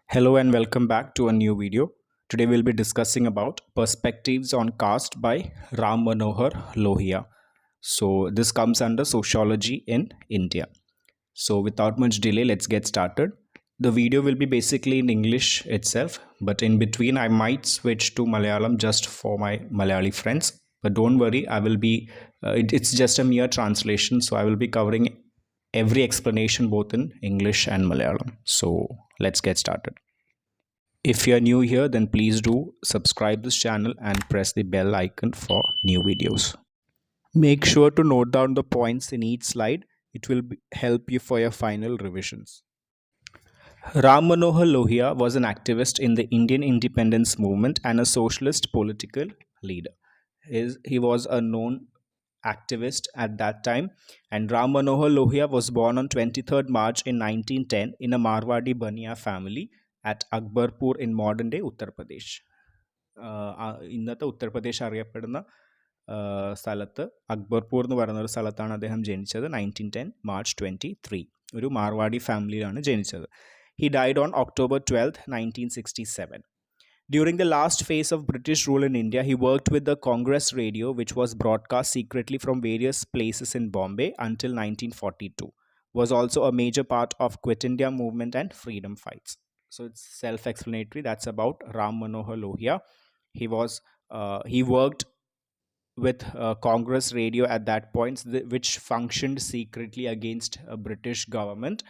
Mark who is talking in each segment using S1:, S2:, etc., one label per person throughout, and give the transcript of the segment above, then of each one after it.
S1: Hello and welcome back to a new video. Today we'll be discussing about perspectives on caste by Ram Manohar Lohia. So this comes under sociology in India. So without much delay, let's get started. The video will be basically in English itself, but in between I might switch to Malayalam just for my Malayali friends. But don't worry, I will be it's just a mere translation, so I will be covering every explanation both in English and Malayalam. So let's get started. If you are new here, then please do subscribe this channel and press the bell icon for new videos. Make sure to note down the points in each slide. It will help you for your final revisions. Ram Manohar Lohia was an activist in the Indian independence movement and a socialist political leader. He was a known activist at that time, and Ram Manohar Lohia was born on 23rd March in 1910 in a Marwadi Baniya family at Akbarpur in modern day Uttar Pradesh. ഇന്നത്തെ ഉത്തർപ്രദേശ് അറിയപ്പെടുന്ന സ്ഥലത്ത് അക്ബർപൂർ എന്ന് പറയുന്ന ഒരു സ്ഥലത്താണ് അദ്ദേഹം ജനിച്ചത്. 1910 March 23 ഒരു മാർവാടി ഫാമിലിയിലാണ് ജനിച്ചത്. He died on October 12th, 1967. During the last phase of British rule in India, he worked with the Congress radio, which was broadcast secretly from various places in Bombay until 1942. Was also a major part of Quit India movement and freedom fights. So it's self-explanatory. That's about Ram Manohar Lohia. He worked with Congress radio at that point, which functioned secretly against a British government,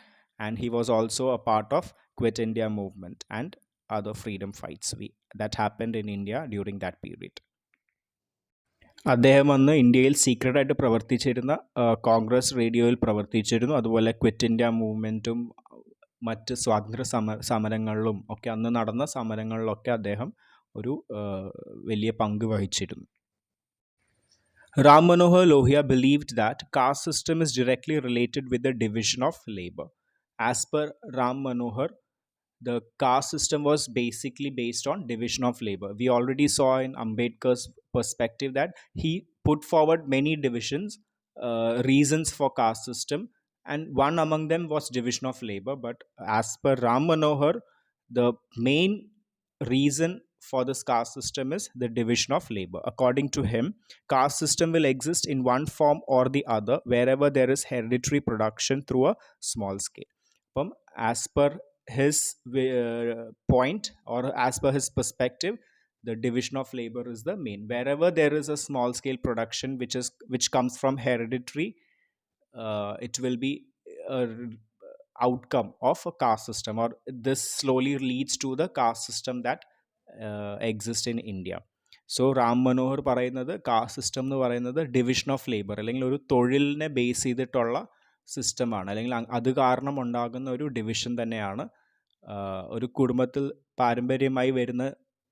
S1: and he was also a part of Quit India movement and other freedom fights that happened in India during that period. അദ്ദേഹം അന്ന് ഇന്ത്യയിൽ സീക്രട്ടായിട്ട് പ്രവർത്തിച്ചിരുന്ന കോൺഗ്രസ് റേഡിയോയിൽ പ്രവർത്തിച്ചിരുന്നു. അതുപോലെ quit India മൂവ്മെൻറ്റും മറ്റ് സ്വാതന്ത്ര്യ സമരങ്ങളിലും ഒക്കെ അന്ന് നടന്ന സമരങ്ങളിലൊക്കെ അദ്ദേഹം ഒരു വലിയ പങ്ക് വഹിച്ചിരുന്നു. Ram Manohar Lohia believed that caste system is directly related with the division of labor. As per Ram Manohar, the caste system was basically based on division of labor. We already saw in Ambedkar's perspective that he put forward many divisions, reasons for caste system, and one among them was division of labor. But as per Ram Manohar, the main reason for this caste system is the division of labor. According to him, caste system will exist in one form or the other wherever there is hereditary production through a small scale. As per his point, or as per his perspective, the division of labor is the main. Wherever there is a small scale production which comes from hereditary, it will be a outcome of a caste system, or this slowly leads to the caste system that exist in India. So Ram Manohar പറയുന്നത് caste system എന്ന് പറയുന്നത് division of labour, അല്ലെങ്കിൽ ഒരു തൊഴിലിനെ base ചെയ്തിട്ടുള്ള സിസ്റ്റമാണ്, അല്ലെങ്കിൽ അത് കാരണം ഉണ്ടാകുന്ന ഒരു ഡിവിഷൻ തന്നെയാണ്. ഒരു കുടുംബത്തിൽ പാരമ്പര്യമായി വരുന്ന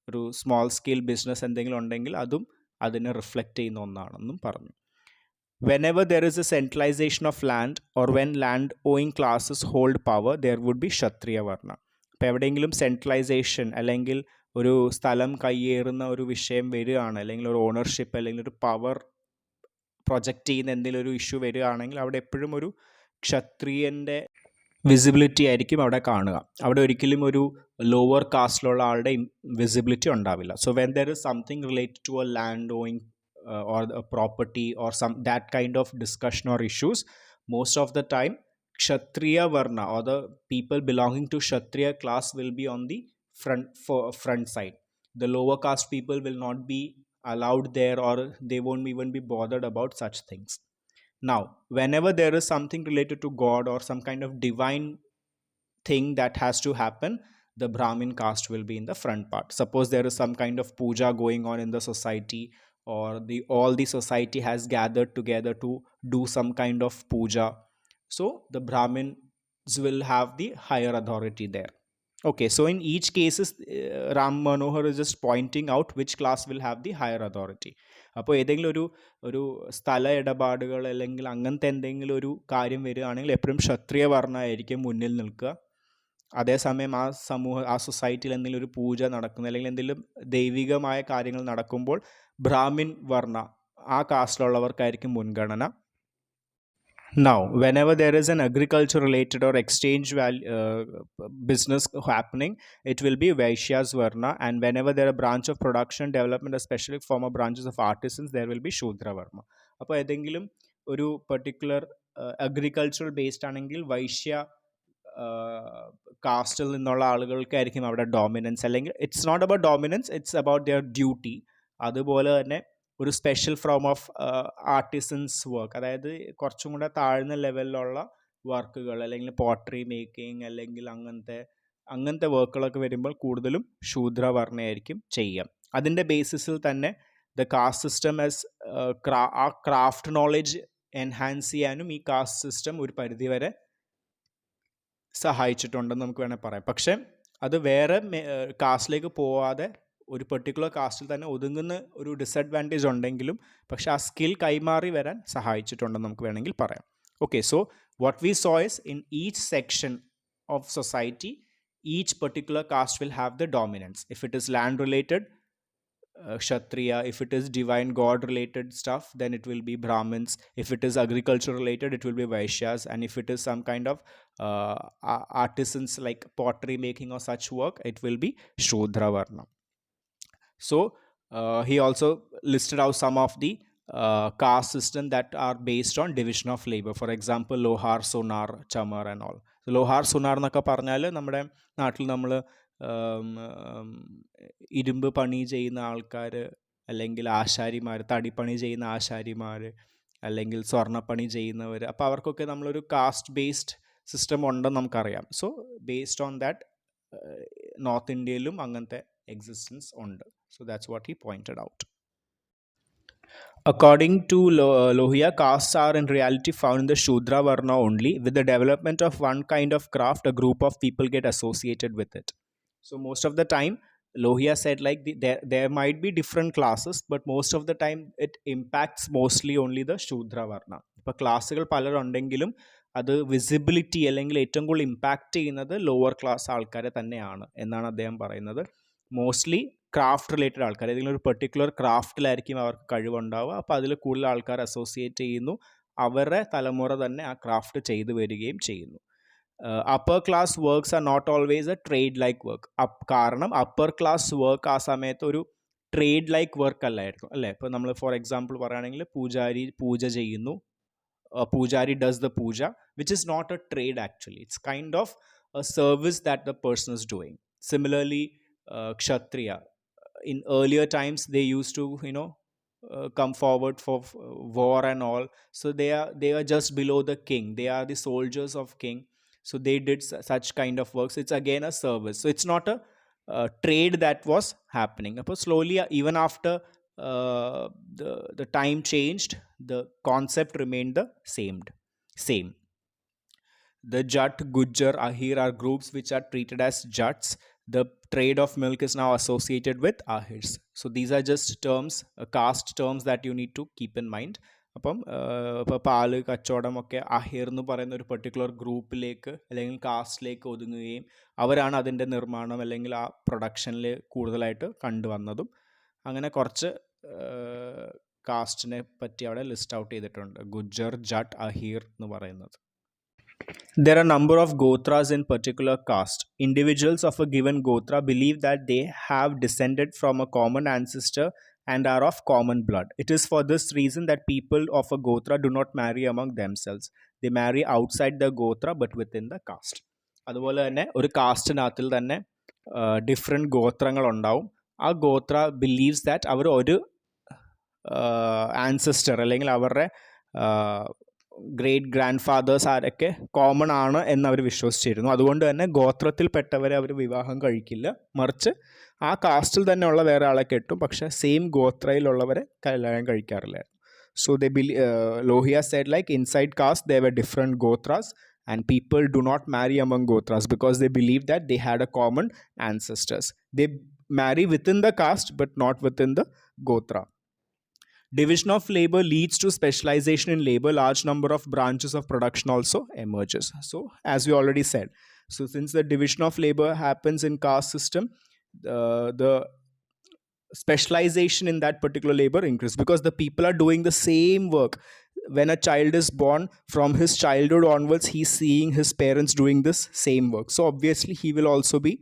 S1: ഒരു സ്മോൾ സ്കെയിൽ ബിസിനസ് എന്തെങ്കിലും ഉണ്ടെങ്കിൽ അതും അതിനെ റിഫ്ലക്റ്റ് ചെയ്യുന്ന ഒന്നാണെന്നും പറഞ്ഞു. Whenever there is a centralization of land, or when land owing classes hold power, there would be Kshatriya Varna. അപ്പോൾ എവിടെയെങ്കിലും സെൻട്രലൈസേഷൻ അല്ലെങ്കിൽ ഒരു സ്ഥലം കയ്യേറുന്ന ഒരു വിഷയം വരികയാണ്, അല്ലെങ്കിൽ ഒരു ഓണർഷിപ്പ് അല്ലെങ്കിൽ ഒരു പവർ പ്രൊജക്റ്റ് ചെയ്യുന്ന എന്തെങ്കിലും ഒരു ഇഷ്യൂ വരികയാണെങ്കിൽ അവിടെ എപ്പോഴും ഒരു ക്ഷത്രിയൻ്റെ വിസിബിലിറ്റി ആയിരിക്കും അവിടെ കാണുക. അവിടെ ഒരിക്കലും ഒരു ലോവർ കാസ്റ്റിലുള്ള ആളുടെ വിസിബിലിറ്റി ഉണ്ടാവില്ല. So when there is something related to a land owing or a property or some that kind of discussion or issues, most of the time Kshatriya Varna, or the people belonging to Kshatriya class, will be on the front side. The lower caste people will not be allowed there, or they won't even be bothered about such things. Now, whenever there is something related to God or some kind of divine thing that has to happen, the Brahmin caste will be in the front part. Suppose there is some kind of puja going on in the society, or all the society has gathered together to do some kind of puja, so the Brahmins will have the higher authority there. Okay, so in each cases, Ram Manohar is just pointing out which class will have the higher authority. അപ്പോൾ ഏതെങ്കിലും ഒരു സ്ഥല ഇടപാടുകൾ അല്ലെങ്കിൽ അങ്ങനത്തെ എന്തെങ്കിലും ഒരു കാര്യം വരികയാണെങ്കിൽ എപ്പോഴും ക്ഷത്രിയ വർണ്ണ ആയിരിക്കും മുന്നിൽ നിൽക്കുക. അതേസമയം ആ സൊസൈറ്റിയിൽ എന്തെങ്കിലും ഒരു പൂജ നടക്കുന്ന, അല്ലെങ്കിൽ എന്തെങ്കിലും ദൈവികമായ കാര്യങ്ങൾ നടക്കുമ്പോൾ ബ്രാഹ്മിൻ വർണ്ണ, ആ കാസ്റ്റിലുള്ളവർക്കായിരിക്കും മുൻഗണന. Now, whenever there is an agriculture related or exchange business happening, it will be Vaishyas Varna. And whenever there are branch of production, development, especially former branches of artisans, there will be Shudra Varma. അപ്പോൾ ഏതെങ്കിലും ഒരു particular agricultural based ആണെങ്കിൽ വൈശ്യ കാസ്റ്റിൽ നിന്നുള്ള ആളുകൾക്കായിരിക്കും അവിടെ dominance, അല്ലെങ്കിൽ it's not about dominance, it's about their duty. അതുപോലെ തന്നെ ഒരു special form of artisans work, അതായത് കുറച്ചും കൂടെ താഴ്ന്ന ലെവലിലുള്ള വർക്കുകൾ, അല്ലെങ്കിൽ പോട്ടറി മേക്കിംഗ്, അല്ലെങ്കിൽ അങ്ങനത്തെ വർക്കുകളൊക്കെ വരുമ്പോൾ കൂടുതലും ശൂദ്രവർണ്ണയായിരിക്കും ചെയ്യാം. അതിൻ്റെ ബേസിസിൽ തന്നെ ദ കാസ്റ്റ് സിസ്റ്റം ആസ് ആ ക്രാഫ്റ്റ് നോളജ് എൻഹാൻസ് ചെയ്യാനും ഈ കാസ്റ്റ് സിസ്റ്റം ഒരു പരിധിവരെ സഹായിച്ചിട്ടുണ്ടെന്ന് നമുക്ക് വേണമെങ്കിൽ പറയാം. പക്ഷെ അത് വേറെ കാസ്റ്റിലേക്ക് പോവാതെ ഒരു പെർട്ടിക്കുലർ കാസ്റ്റിൽ തന്നെ ഒതുങ്ങുന്ന ഒരു ഡിസഡ്വാൻറ്റേജ് ഉണ്ടെങ്കിലും പക്ഷെ ആ സ്കിൽ കൈമാറി വരാൻ സഹായിച്ചിട്ടുണ്ടെന്ന് നമുക്ക് വേണമെങ്കിൽ പറയാം. Okay, so what we so is in each section of society each particular caste will have the dominance. If it is land related, Kshatriya. If it is divine god related stuff, then it will be Brahmins. If it is agriculture related, it will be Vaishyas. And if it is some kind of artisans like pottery making or such work, it will be Shudra Varna. So he also listed out some of the caste system that are based on division of labor. For example, Lohar, Sonar, Chamar and all. So Lohar, Sonar എന്നൊക്കെ പറഞ്ഞാൽ നമ്മുടെ നാട്ടിൽ നമ്മൾ ഇരുമ്പ് പണി ചെയ്യുന്ന ആൾക്കാർ, അല്ലെങ്കിൽ ആശാരിമാർ, തടിപ്പണി ചെയ്യുന്ന ആശാരിമാർ, അല്ലെങ്കിൽ സ്വർണ്ണപ്പണി ചെയ്യുന്നവർ, അപ്പോൾ അവർക്കൊക്കെ നമ്മളൊരു കാസ്റ്റ് ബേസ്ഡ് സിസ്റ്റം ഉണ്ടെന്ന് നമുക്കറിയാം. So based on that north ഇന്ത്യയിലും അങ്ങനത്തെ existence ഉണ്ട്. So that's what he pointed out. According to Lohia, castes are in reality found in the Shudra Varna only. With the development of one kind of craft, a group of people get associated with it. So most of the time, Lohia said like there might be different classes, but most of the time it impacts mostly only the Shudra Varna. ഇപ്പോൾ ക്ലാസ്സുകൾ പലരുണ്ടെങ്കിലും അത് visibility അല്ലെങ്കിൽ ഏറ്റവും കൂടുതൽ impact ചെയ്യുന്നത് lower class ആൾക്കാരെ തന്നെയാണ് എന്നാണ് അദ്ദേഹം പറയുന്നത്. മോസ്റ്റ്ലി ക്രാഫ്റ്റ് റിലേറ്റഡ് ആൾക്കാർ, ഏതെങ്കിലും ഒരു പെർട്ടിക്കുലർ ക്രാഫ്റ്റിലായിരിക്കും അവർക്ക് കഴിവുണ്ടാവുക. അപ്പോൾ അതിൽ കൂടുതൽ ആൾക്കാർ അസോസിയേറ്റ് ചെയ്യുന്നു, അവരുടെ തലമുറ തന്നെ ആ ക്രാഫ്റ്റ് ചെയ്തു വരികയും ചെയ്യുന്നു. Upper class works are not always a trade like work. കാരണം അപ്പർ ക്ലാസ് വർക്ക് ആ സമയത്ത് ഒരു ട്രേഡ് ലൈക്ക് വർക്ക് അല്ലായിരുന്നു, അല്ലേ? ഇപ്പോൾ നമ്മൾ ഫോർ എക്സാമ്പിൾ പറയുകയാണെങ്കിൽ പൂജാരി പൂജ ചെയ്യുന്നു, Pujari does the puja, which is not a trade actually. It's kind of a service that the person is doing. Similarly, Kshatriya. In earlier times, they used to, come forward for war and all. So they are just below the king. They are the soldiers of king. So they did such kind of works. It's again a service. So it's not a trade that was happening. But slowly, even after the time changed, the concept remained the same. The Jat, Gujjar, Ahir are groups which are treated as Jats. The trade of milk is now associated with Ahirs. So these are just terms, caste terms that you need to keep in mind. അപ്പം ഇപ്പോൾ പാല് കച്ചവടമൊക്കെ അഹിർ എന്ന് പറയുന്ന ഒരു particular ഗ്രൂപ്പിലേക്ക് അല്ലെങ്കിൽ കാസ്റ്റിലേക്ക് ഒതുങ്ങുകയും അവരാണ് അതിൻ്റെ നിർമ്മാണം അല്ലെങ്കിൽ ആ പ്രൊഡക്ഷനിൽ കൂടുതലായിട്ട് കണ്ടുവന്നതും. അങ്ങനെ കുറച്ച് കാസ്റ്റിനെ പറ്റി അവിടെ ലിസ്റ്റ് ഔട്ട് ചെയ്തിട്ടുണ്ട്, ഗുജ്ജർ, ജട്ട്, അഹീർ എന്ന് പറയുന്നത്. There are a number of Gotras in particular caste. Individuals of a given Gotra believe that they have descended from a common ancestor and are of common blood. It is for this reason that people of a Gotra do not marry among themselves. They marry outside the Gotra but within the caste. അതുപോലെ തന്നെ ഒരു കാസ്റ്റിനകത്തിൽ തന്നെ different ഗോത്രങ്ങൾ ഉണ്ടാവും. ആ ഗോത്ര believes that അവർ ഒരു ancestor അല്ലെങ്കിൽ അവരുടെ ഗ്രേറ്റ് ഗ്രാൻഡ് ഫാദേഴ്സ് ആരൊക്കെ കോമൺ ആണ് എന്നവർ വിശ്വസിച്ചിരുന്നു. അതുകൊണ്ട് തന്നെ ഗോത്രത്തിൽപ്പെട്ടവരെ അവർ വിവാഹം കഴിക്കില്ല, മറിച്ച് ആ കാസ്റ്റിൽ തന്നെ ഉള്ള വേറെ ആളെ കെട്ടും, പക്ഷേ സെയിം ഗോത്രയിലുള്ളവരെ കല്യാണം കഴിക്കാറില്ലായിരുന്നു. So Lohia said like inside caste there were different gotras and people do not marry among gotras because they believe that they had a common ancestors. They marry within the caste but not within the gotra. Division of labor leads to specialization in labor. Large number of branches of production also emerges. So as we already said, so since the division of labor happens in caste system, the specialization in that particular labor increase, because the people are doing the same work. When a child is born, from his childhood onwards, he's seeing his parents doing this same work. So obviously he will also be,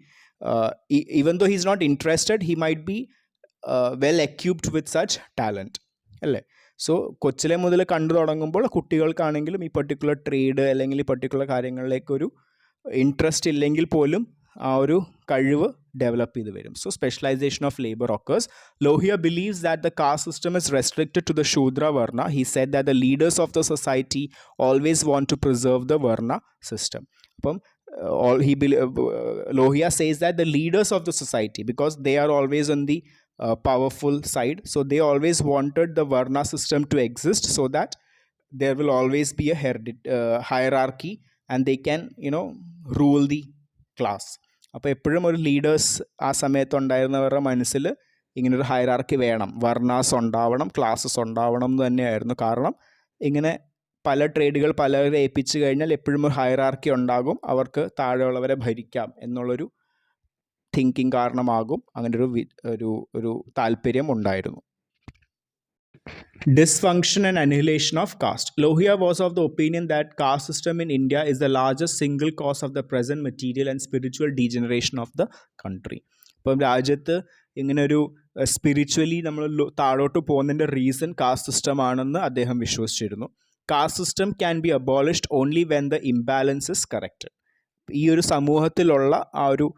S1: even though he's not interested, he might be well equipped with such talent, അല്ലേ? So കൊച്ചിലെ മുതൽ കണ്ടു തുടങ്ങുമ്പോൾ കുട്ടികൾക്കാണെങ്കിലും ഈ particular trade അല്ലെങ്കിൽ ഈ particular കാര്യങ്ങളിലേക്കൊരു interest ഇല്ലെങ്കിൽ പോലും ആ ഒരു കഴിവ് ഡെവലപ്പ് ചെയ്ത് വരും. So specialization of labour occurs. Lohia believes that the caste system is restricted to the Shudra Varna. He said that the leaders of the society always want to preserve the Varna system. അപ്പം Lohia says that the leaders of the society, because they are always on the powerful side, so they always wanted the Varna system to exist so that there will always be a hierarchy and they can rule the class. അപ്പോൾ എപ്പോഴും ഒരു leaders ആ സമയത്ത് ഉണ്ടായിരുന്നവരുടെ മനസ്സിൽ ഇങ്ങനൊരു hierarchy വേണം, വർണ്ണാസ് ഉണ്ടാവണം, classes ഉണ്ടാവണം എന്ന് തന്നെയായിരുന്നു. കാരണം ഇങ്ങനെ പല ട്രേഡുകൾ പലരെ ഏൽപ്പിച്ചു കഴിഞ്ഞാൽ എപ്പോഴും ഒരു ഹൈറാർക്കി ഉണ്ടാകും, അവർക്ക് താഴെയുള്ളവരെ ഭരിക്കാം എന്നുള്ളൊരു തിങ്കിങ് കാരണമാകും അങ്ങനെ ഒരു താല്പര്യം ഉണ്ടായിരുന്നു. Dysfunction and annihilation of caste. Lohia was of the opinion that caste system in India is the largest single cause of the present material and spiritual degeneration of the country. ഇപ്പം രാജ്യത്ത് ഇങ്ങനെ ഒരു spiritually നമ്മൾ താഴോട്ട് പോകുന്നതിൻ്റെ reason caste system ആണെന്ന് അദ്ദേഹം വിശ്വസിച്ചിരുന്നു. Caste system can be abolished only when the imbalance is corrected. ഈ ഒരു സമൂഹത്തിലുള്ള ആ ഒരു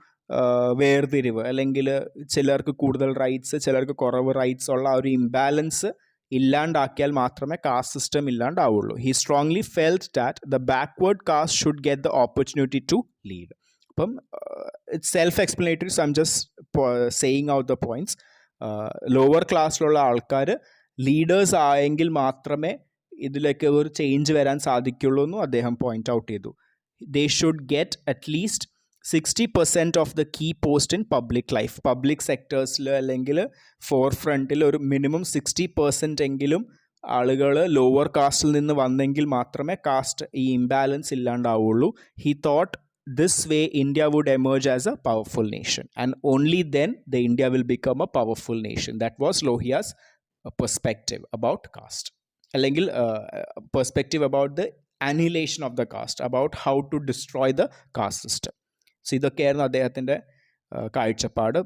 S1: വേർതിരിവ്, അല്ലെങ്കിൽ ചിലർക്ക് കൂടുതൽ റൈറ്റ്സ് ചിലർക്ക് കുറവ് റൈറ്റ്സ് ഉള്ള ആ ഒരു ഇംബാലൻസ് ഇല്ലാണ്ടാക്കിയാൽ മാത്രമേ കാസ്റ്റ് സിസ്റ്റം ഇല്ലാണ്ടാവുള്ളൂ. He strongly felt that the backward caste should get the opportunity to lead. അപ്പം it's self explanatory, so I'm just saying out the points. Lower ക്ലാസ്സിലുള്ള ആൾക്കാർ ലീഡേഴ്സ് ആയെങ്കിൽ മാത്രമേ ഇതിലേക്ക് ഒരു ചേഞ്ച് വരാൻ സാധിക്കുള്ളൂ എന്നും അദ്ദേഹം പോയിന്റ് ഔട്ട് ചെയ്തു. They should get at least 60% of the key post in public life. Public സെക്ടേഴ്സിൽ അല്ലെങ്കിൽ ഫോർ ഫ്രണ്ടിൽ ഒരു മിനിമം 60% എങ്കിലും ആളുകൾ ലോവർ കാസ്റ്റിൽ നിന്ന് വന്നെങ്കിൽ മാത്രമേ കാസ്റ്റ് ഈ ഇംബാലൻസ് ഇല്ലാണ്ടാവുള്ളൂ. He thought this way India would emerge as a powerful nation and only then the India will become a powerful nation. That was Lohia's perspective about caste, അല്ലെങ്കിൽ perspective about the annihilation of the caste, about how to destroy the caste system. So ഇതൊക്കെയായിരുന്നു അദ്ദേഹത്തിൻ്റെ കാഴ്ചപ്പാട്.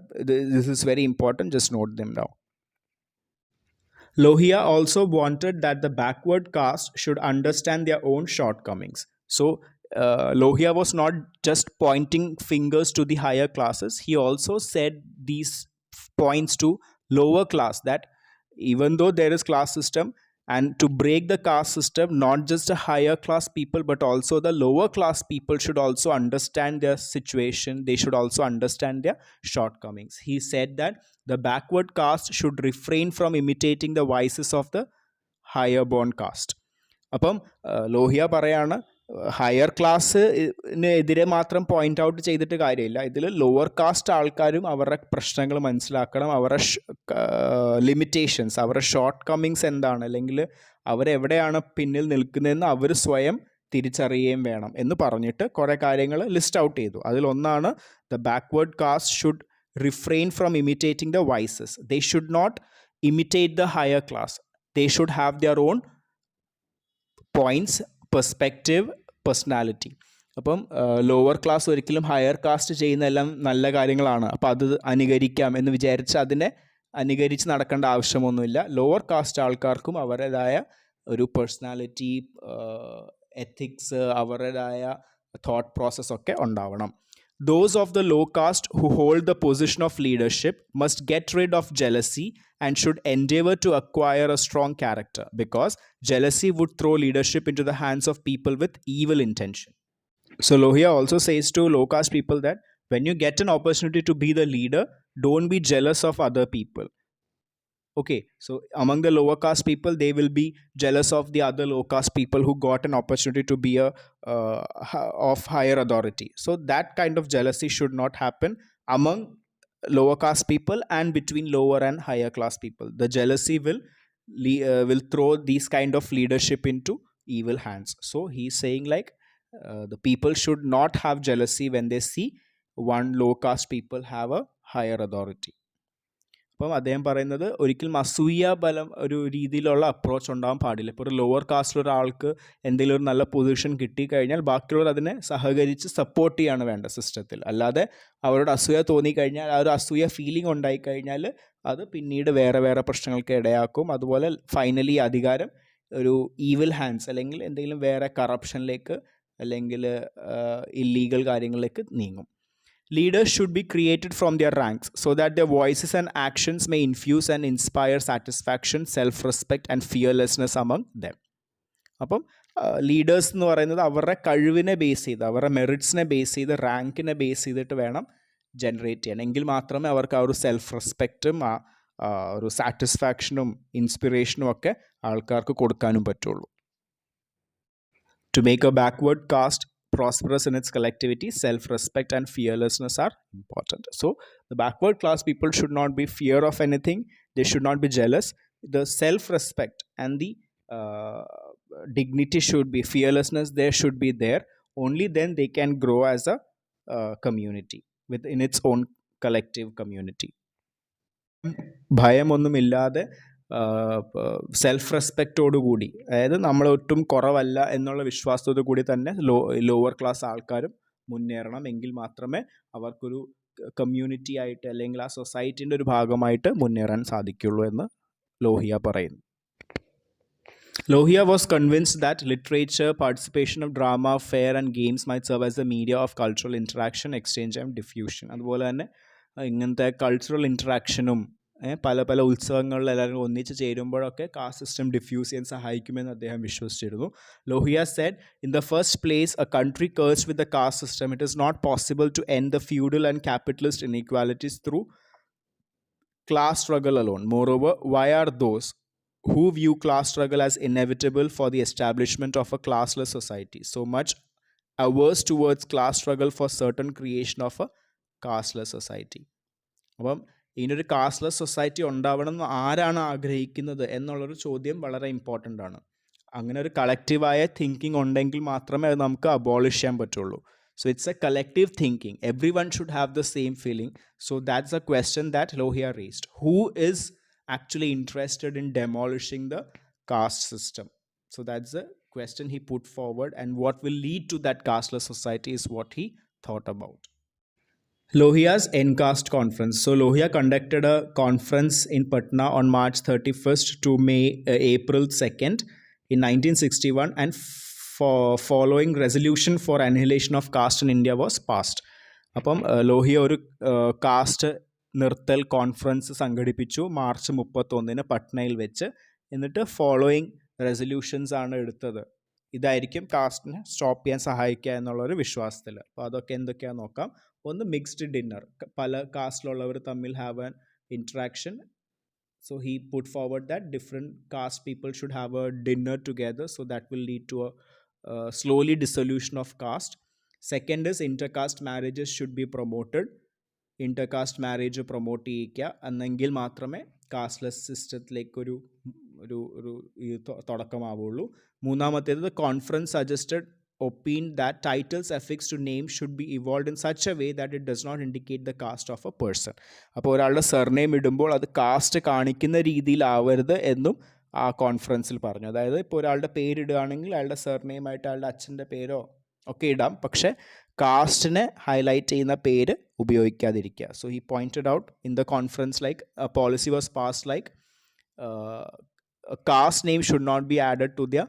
S1: This is very important, just note them down. Lohia also wanted that the backward caste should understand their own shortcomings. So Lohia was not just pointing fingers to the higher classes. He also said these points to lower class, that even though there is class system, and to break the caste system, not just the higher class people but also the lower class people should also understand their situation. They should also understand their shortcomings. He said that the backward caste should refrain from imitating the vices of the higher born caste. അപ്പം ലോഹിയ പറയാണ്, higher ക്ലാസ്സിനെതിരെ മാത്രം point out ചെയ്തിട്ട് കാര്യമില്ല, ഇതിൽ lower cast ആൾക്കാരും അവരുടെ പ്രശ്നങ്ങൾ മനസ്സിലാക്കണം, അവരുടെ ലിമിറ്റേഷൻസ്, അവരുടെ ഷോർട്ട് കമ്മിങ്സ് എന്താണ്, അല്ലെങ്കിൽ അവരെവിടെയാണ് പിന്നിൽ നിൽക്കുന്നതെന്ന് അവർ സ്വയം തിരിച്ചറിയുകയും വേണം എന്ന് പറഞ്ഞിട്ട് കുറേ കാര്യങ്ങൾ ലിസ്റ്റ് ഔട്ട് ചെയ്തു. അതിലൊന്നാണ് the backward caste should refrain from imitating the vices. They should not imitate the higher class. They should have their own points, perspective, personality. അപ്പം ലോവർ ക്ലാസ് ഒരിക്കലും ഹയർ കാസ്റ്റ് ചെയ്യുന്നതെല്ലാം നല്ല കാര്യങ്ങളാണ്, അപ്പോൾ അത് അനുകരിക്കാം എന്ന് വിചാരിച്ച് അതിനെ അനുകരിച്ച് നടക്കേണ്ട ആവശ്യമൊന്നുമില്ല. ലോവർ കാസ്റ്റ് ആൾക്കാർക്കും അവരുടേതായ ഒരു പേഴ്സണാലിറ്റി, എത്തിക്സ്, അവരുടേതായ തോട്ട് പ്രോസസ്സൊക്കെ ഉണ്ടാവണം. Those of the low caste who hold the position of leadership must get rid of jealousy and should endeavor to acquire a strong character, because jealousy would throw leadership into the hands of people with evil intention. So Lohia also says to low caste people that when you get an opportunity to be the leader, don't be jealous of other people. Okay, so among the lower caste people, they will be jealous of the other low caste people who got an opportunity to be of higher authority. So that kind of jealousy should not happen among lower caste people and between lower and higher class people. The jealousy will throw these kind of leadership into evil hands. So he's saying like the people should not have jealousy when they see one low caste people have a higher authority. അപ്പം അദ്ദേഹം പറയുന്നത് ഒരിക്കലും അസൂയ ബലം ഒരു രീതിയിലുള്ള approach ഉണ്ടാകാൻ പാടില്ല. ഇപ്പോൾ ഒരു ലോവർ കാസ്റ്റിലൊരാൾക്ക് എന്തെങ്കിലും ഒരു നല്ല പൊസിഷൻ കിട്ടിക്കഴിഞ്ഞാൽ ബാക്കിയുള്ളവർ അതിനെ സഹകരിച്ച് സപ്പോർട്ട് ചെയ്യാണ് വേണ്ട സിസ്റ്റത്തിൽ. അല്ലാതെ അവരോട് അസൂയ തോന്നിക്കഴിഞ്ഞാൽ ആ ഒരു അസൂയ ഫീലിംഗ് ഉണ്ടായിക്കഴിഞ്ഞാൽ അത് പിന്നീട് വേറെ വേറെ പ്രശ്നങ്ങൾക്ക് ഇടയാക്കും. അതുപോലെ ഫൈനലി അധികാരം ഒരു ഈവിൽ ഹാൻഡ്സ് അല്ലെങ്കിൽ എന്തെങ്കിലും വേറെ കറപ്ഷനിലേക്ക് അല്ലെങ്കിൽ ഇല്ലീഗൽ കാര്യങ്ങളിലേക്ക് നീങ്ങും. Leaders should be created from their ranks so that their voices and actions may infuse and inspire satisfaction, self-respect and fearlessness among them. അപ്പം ലീഡേഴ്സ് എന്ന് പറയുന്നത് അവരുടെ കഴിവിനെ ബേസ് ചെയ്ത്, അവരുടെ മെറിറ്റ്സിനെ ബേസ് ചെയ്ത്, റാങ്കിനെ ബേസ് ചെയ്തിട്ട് വേണം ജനറേറ്റ് ചെയ്യാൻ. എങ്കിൽ മാത്രമേ അവർക്ക് ആ ഒരു സെൽഫ് റെസ്പെക്റ്റും ഒരു സാറ്റിസ്ഫാക്ഷനും ഇൻസ്പിറേഷനും ഒക്കെ ആൾക്കാർക്ക് കൊടുക്കാനും പറ്റുള്ളൂ. To make a backward caste prosperous in its collectivity, self-respect and fearlessness are important. So the backward class people should not be fear of anything. They should not be jealous. The self-respect and the dignity should be, fearlessness there should be there. Only then they can grow as a community within its own collective community. ഭയമൊന്നുമില്ലാതെ self റെസ്പെക്റ്റോടുകൂടി, അതായത് നമ്മളൊട്ടും കുറവല്ല എന്നുള്ള വിശ്വാസത്തോടു കൂടി തന്നെ lower class ആൾക്കാരും മുന്നേറണം. എങ്കിൽ മാത്രമേ അവർക്കൊരു കമ്മ്യൂണിറ്റി ആയിട്ട് അല്ലെങ്കിൽ ആ സൊസൈറ്റിൻ്റെ ഒരു ഭാഗമായിട്ട് മുന്നേറാൻ സാധിക്കുള്ളൂ എന്ന് ലോഹിയ പറയുന്നു. Lohia was convinced that literature, participation of drama, fair and games might serve as a media of cultural interaction, exchange and diffusion. അതുപോലെ തന്നെ ഇങ്ങനത്തെ കൾച്ചറൽ ഇൻട്രാക്ഷനും പല പല ഉത്സവങ്ങളിൽ എല്ലാവരും ഒന്നിച്ച് ചേരുമ്പോഴൊക്കെ കാസ്റ്റ് സിസ്റ്റം ഡിഫ്യൂസ് ചെയ്യാൻ സഹായിക്കുമെന്ന് അദ്ദേഹം വിശ്വസിച്ചിരുന്നു. Lohia said, in the first place a country cursed with the caste system it is not possible to end the feudal and capitalist inequalities through class struggle alone. Moreover, why are those who view class struggle as inevitable for the establishment of a classless society so much averse towards class struggle for certain creation of a casteless society? അപ്പം ഇതിനൊരു കാസ്റ്റ്ലെസ് society ഉണ്ടാവണം എന്ന് ആരാണ് ആഗ്രഹിക്കുന്നത് എന്നുള്ളൊരു ചോദ്യം വളരെ important ആണ്. അങ്ങനെ ഒരു കളക്റ്റീവായ തിങ്കിങ് ഉണ്ടെങ്കിൽ മാത്രമേ അത് നമുക്ക് അബോളിഷ് ചെയ്യാൻ പറ്റുള്ളൂ. So it's a collective thinking. Everyone should have the same feeling. So that's a question that Lohia raised. Who is actually interested in demolishing the caste system? So that's the question he put forward, and what will lead to that casteless society is what he thought about. Lohia's Encaste Conference. So Lohia conducted a conference in Patna on March 31st to April 2nd in 1961, and following resolution for annihilation of caste in India was passed. അപ്പം ലോഹിയ ഒരു cast നിർത്തൽ conference സംഘടിപ്പിച്ചു March 31 പട്നയിൽ വെച്ച്. എന്നിട്ട് following resolutions ആണ് എടുത്തത്. ഇതായിരിക്കും കാസ്റ്റിനെ stop ചെയ്യാൻ സഹായിക്കുക എന്നുള്ളൊരു വിശ്വാസത്തിൽ. അപ്പോൾ അതൊക്കെ എന്തൊക്കെയാണെന്ന് നോക്കാം. ഒന്ന്, മിക്സ്ഡ് ഡിന്നർ. പല കാസ്റ്റിലുള്ളവർ തമ്മിൽ have an interaction. So he put forward that different caste people should have a dinner together, so that will lead to a slowly dissolution of caste. Second is intercaste marriages should be promoted. Intercaste marriage promote ചെയ്യുക എന്നെങ്കിൽ മാത്രമേ കാസ്റ്റ്ലെസ് സിസ്റ്റത്തിലേക്ക് ഒരു തുടക്കമാവുള്ളൂ. മൂന്നാമത്തേത്, conference suggested opined that titles affixed to names should be evolved in such a way that it does not indicate the caste of a person. അപ്പോൾ ഒരാളുടെ surname ഇടുമ്പോൾ അത് കാസ്റ്റ് കാണിക്കുന്ന രീതിയിലാവരുത് എന്നും ആ കോൺഫറൻസിൽ പറഞ്ഞു. അതായത് ഇപ്പോൾ ഒരാളുടെ പേരിടുകയാണെങ്കിൽ അയാളുടെ സർനെയിമായിട്ട് അയാളുടെ അച്ഛൻ്റെ പേരോ ഒക്കെ ഇടാം, പക്ഷേ കാസ്റ്റിനെ ഹൈലൈറ്റ് ചെയ്യുന്ന പേര് ഉപയോഗിക്കാതിരിക്കുക. So he pointed out in the conference like a policy was passed like caste name should not be added to their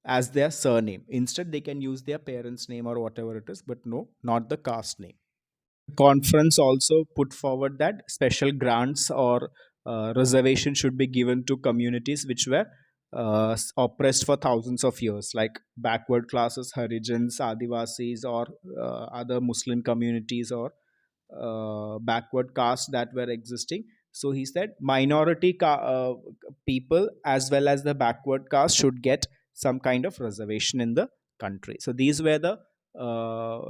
S1: as their surname. Instead, they can use their parents' name or whatever it is, but no, not the caste name. Conference also put forward that special grants or reservation should be given to communities which were oppressed for thousands of years, like backward classes, Harijans, Adivasis, or other Muslim communities or backward castes that were existing. So he said minority people as well as the backward caste should get some kind of reservation in the country. So these were the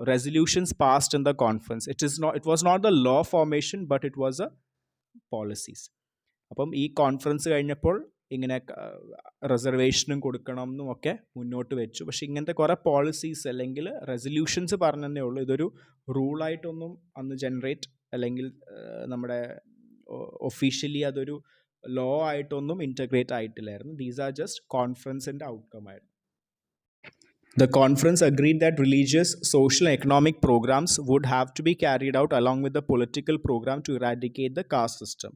S1: resolutions passed in the conference. It was not the law formation, but it was a policies. അപ്പം ഈ conference കഴിഞ്ഞപ്പോൾ ഇങ്ങനെ റിസർവേഷനും കൊടുക്കണം എന്നും ഒക്കെ മുന്നോട്ട് വെച്ചു. പക്ഷെ ഇങ്ങനത്തെ കുറേ പോളിസീസ് അല്ലെങ്കിൽ റെസൊല്യൂഷൻസ് പറഞ്ഞതേ ഉള്ളൂ. ഇതൊരു റൂളായിട്ടൊന്നും അന്ന് ജനറേറ്റ് അല്ലെങ്കിൽ നമ്മുടെ ഒഫീഷ്യലി അതൊരു ലോ ആയിട്ടൊന്നും ഇൻറ്റഗ്രേറ്റ് ആയിട്ടില്ലായിരുന്നു. ദീസ് ആർ ജസ്റ്റ് കോൺഫറൻസിൻ്റെ ഔട്ട്കം ആയിരുന്നു. The conference agreed that religious, social, and economic programs would have to be carried out along with the political program to eradicate the caste system.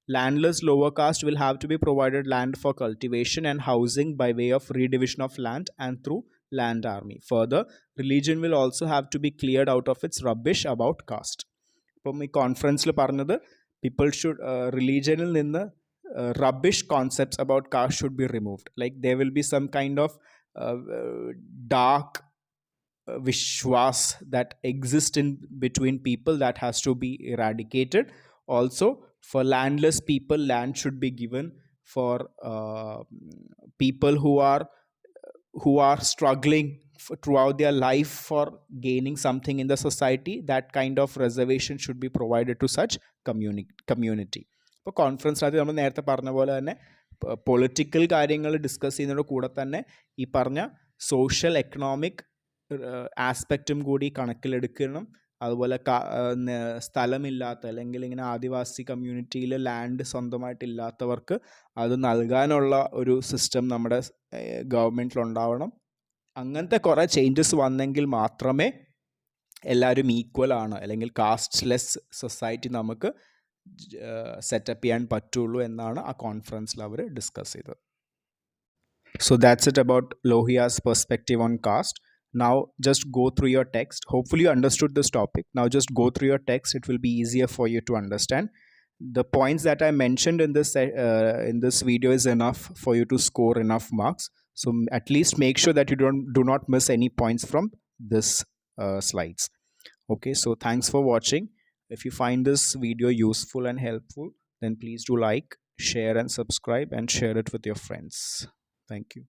S1: Landless lower caste will have to be provided land for cultivation and housing by way of redivision of land and through land army. Further, religion will also have to be cleared out of its rubbish about caste. ഇപ്പം ഈ കോൺഫറൻസിൽ പറഞ്ഞത് people should റിലീജിയനിൽ നിന്ന് rubbish concepts about caste should be removed. Like there will be some kind of dark vishwas that exist in between people that has to be eradicated. Also, for landless people, land should be given for people who are struggling throughout their life for gaining something in the society. That kind of reservation should be provided to such community. ഇപ്പോൾ കോൺഫറൻസിനകത്ത് നമ്മൾ നേരത്തെ പറഞ്ഞ പോലെ തന്നെ political കാര്യങ്ങൾ discuss ചെയ്യുന്നതിൻ്റെ കൂടെ തന്നെ ഈ പറഞ്ഞ സോഷ്യൽ എക്കണോമിക് ആസ്പെക്റ്റും കൂടി കണക്കിലെടുക്കണം. അതുപോലെ സ്ഥലമില്ലാത്ത അല്ലെങ്കിൽ ഇങ്ങനെ ആദിവാസി കമ്മ്യൂണിറ്റിയിൽ ലാൻഡ് സ്വന്തമായിട്ടില്ലാത്തവർക്ക് അത് നൽകാനുള്ള ഒരു സിസ്റ്റം നമ്മുടെ ഗവൺമെൻറ്റിലുണ്ടാവണം. അങ്ങനത്തെ കുറേ ചേഞ്ചസ് വന്നെങ്കിൽ മാത്രമേ എല്ലാവരും ഈക്വൽ ആണ് അല്ലെങ്കിൽ കാസ്റ്റ്ലെസ് സൊസൈറ്റി നമുക്ക് സെറ്റപ്പ് ചെയ്യാൻ പറ്റുള്ളൂ എന്നാണ് ആ കോൺഫറൻസിൽ അവർ ഡിസ്കസ് ചെയ്തത്. So that's it about Lohia's perspective on caste. Now just go through your text. Hopefully you understood this topic. Now just go through your text. It will be easier for you to understand. The points that I mentioned in this video is enough for you to score enough marks. So at least make sure that you do not miss any points from this slides. Okay, so thanks for watching. If you find this video useful and helpful, then please do like, share and subscribe and share it with your friends. Thank you.